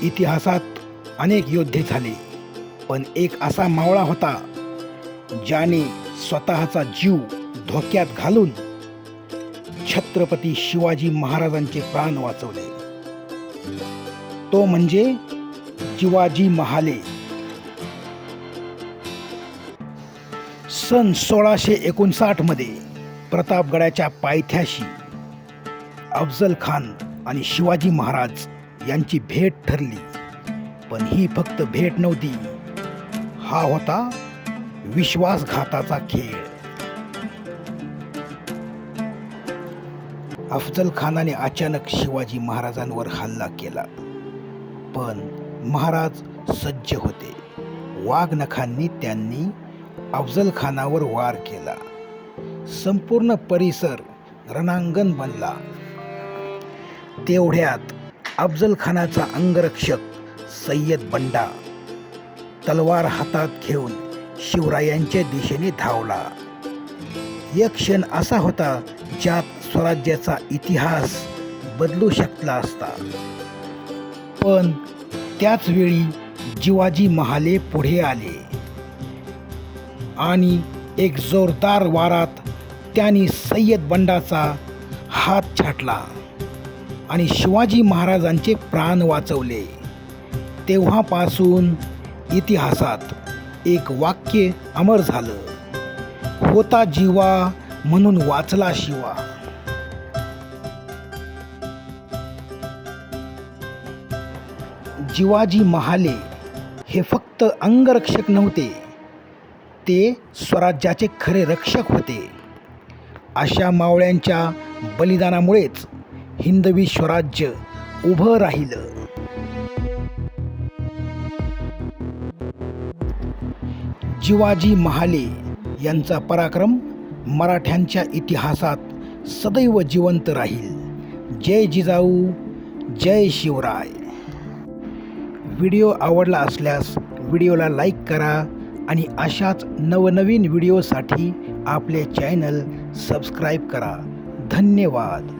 इतिहासात अनेक योद्धे झाले, पण एक असा मावळा होता ज्याने स्वतःचा जीव धोक्यात घालून छत्रपती शिवाजी महाराजांचे प्राण वाचवले. तो म्हणजे जिवाजी महाले. सन 1659 मध्ये प्रतापगडाच्या पायथ्याशी अफजल खान आणि शिवाजी महाराज यांची भेट ठरली. पण ही फक्त भेट नव्हती, हा होता विश्वासघाताचा खेळ. अफजल खानाने अचानक शिवाजी महाराजांवर हल्ला केला, पण महाराज सज्ज होते. वाघनखांनी त्यांनी अफजल खानावर वार केला. संपूर्ण परिसर रणांगण बनला. तेवढ्यात अफजल खानाचा अंगरक्षक सय्यद बंडा तलवार हातात घेऊन शिवरायांच्या दिशेने धावला. एक क्षण असा होता ज्यात स्वराज्याचा इतिहास बदलू शकला असता. पण त्याच वेळी जिवाजी महाले पुढे आले आणि एक जोरदार वारात त्यांनी सय्यद बंडाचा हात छाटला आणि शिवाजी महाराजांचे प्राण वाचवले. तेव्हापासून इतिहासात एक वाक्य अमर झालं, होता जीवा म्हणून वाचला शिवा. जिवाजी महाले हे फक्त अंगरक्षक नव्हते, ते स्वराज्याचे खरे रक्षक होते. अशा मावळ्यांच्या बलिदानामुळेच हिंदवी स्वराज्य उभं राहिलं. जिवाजी महाले यांचा पराक्रम मराठ्यांच्या इतिहासात सदैव जिवंत राहील. जय जिजाऊ, जय शिवराय. व्हिडिओ आवडला असल्यास व्हिडिओला लाईक करा आणि अशाच नवनवीन व्हिडिओसाठी आपले चॅनल सबस्क्राईब करा. धन्यवाद.